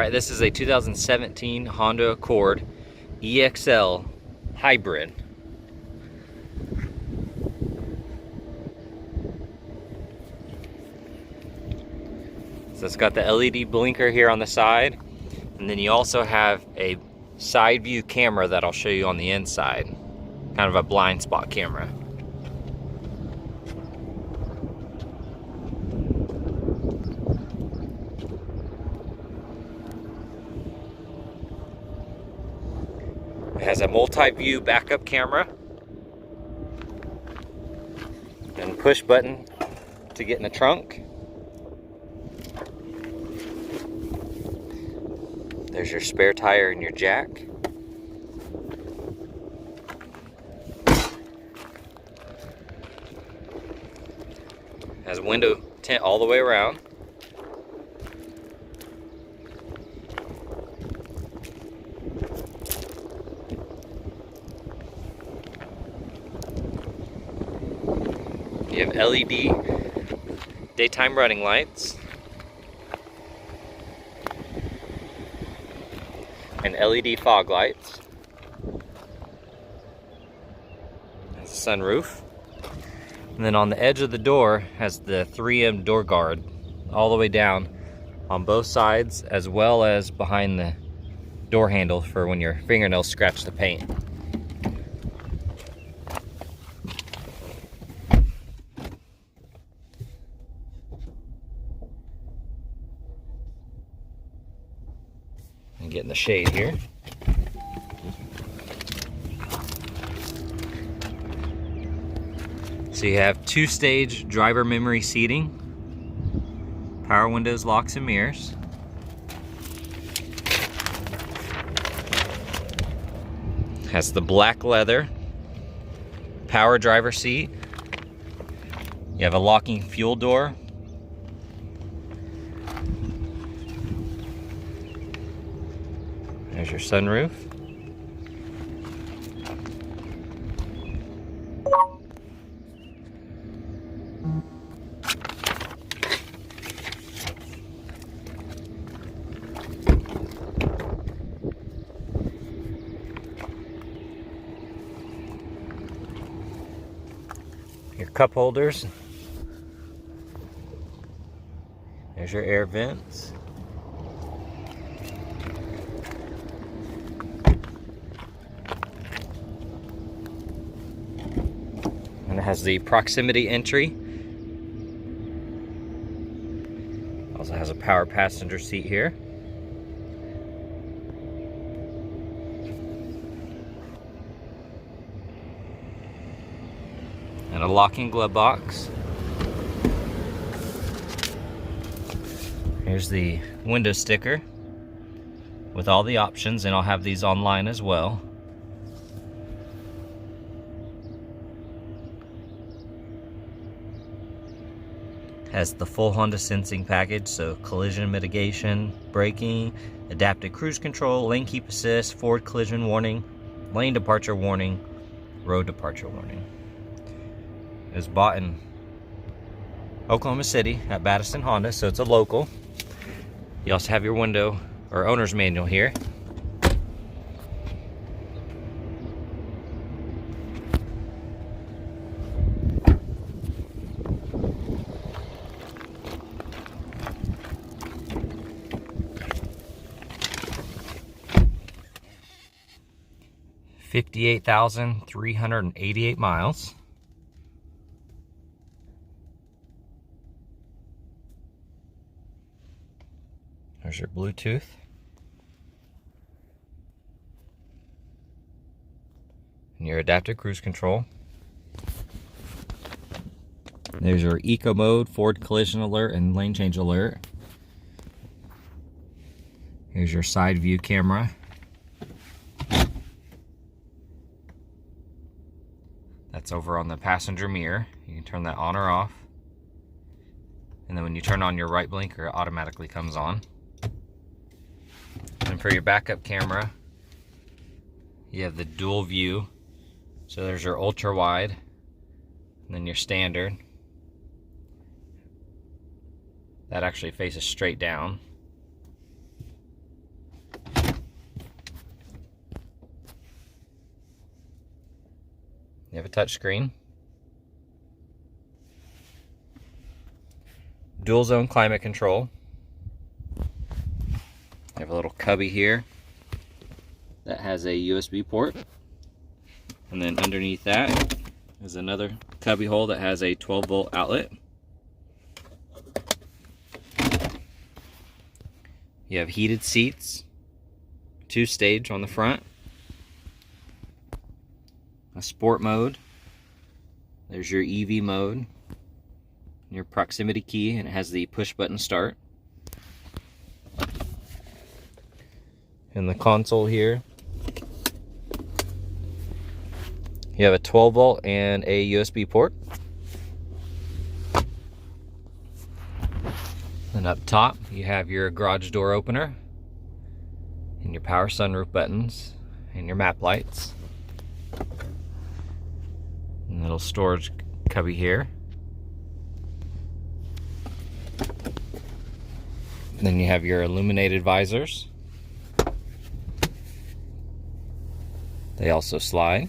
Alright, this is a 2017 Honda Accord EXL Hybrid. So it's got the LED blinker here on the side, and then you also have a side view camera that I'll show you on the inside. Kind of a blind spot camera. It has a multi-view backup camera and push button to get in the trunk. There's your spare tire and your jack. Has a window tint all the way around. You have LED daytime running lights and LED fog lights. There's a sunroof. And then on the edge of the door has the 3M door guard all the way down on both sides, as well as behind the door handle for when your fingernails scratch the paint. And get in the shade here. So you have 2-stage driver memory seating, power windows, locks and mirrors. Has the black leather power driver seat. You have a locking fuel door. There's your sunroof. Your cup holders. There's your air vents. And it has the proximity entry. Also has a power passenger seat here. And a locking glove box. Here's the window sticker with all the options, and I'll have these online as well. Has the full Honda sensing package, so collision mitigation, braking, adaptive cruise control, lane keep assist, forward collision warning, lane departure warning, road departure warning. It was bought in Oklahoma City at Battiston Honda, so it's a local. You also have your window or owner's manual here. $58,388 miles. There's your Bluetooth. And your adaptive cruise control. There's your eco mode, forward collision alert, and lane change alert. Here's your side view camera. That's over on the passenger mirror. You can turn that on or off. And then when you turn on your right blinker, it automatically comes on. And for your backup camera, you have the dual view. So there's your ultra wide, and then your standard. That actually faces straight down. You have a touch screen. Dual zone climate control. You have a little cubby here that has a USB port. And then underneath that is another cubby hole that has a 12-volt outlet. You have heated seats, 2-stage on the front, a sport mode, there's your EV mode, your proximity key, and it has the push button start. In the console here, you have a 12-volt and a USB port. And up top, you have your garage door opener, and your power sunroof buttons, and your map lights. And a little storage cubby here. And then you have your illuminated visors. They also slide.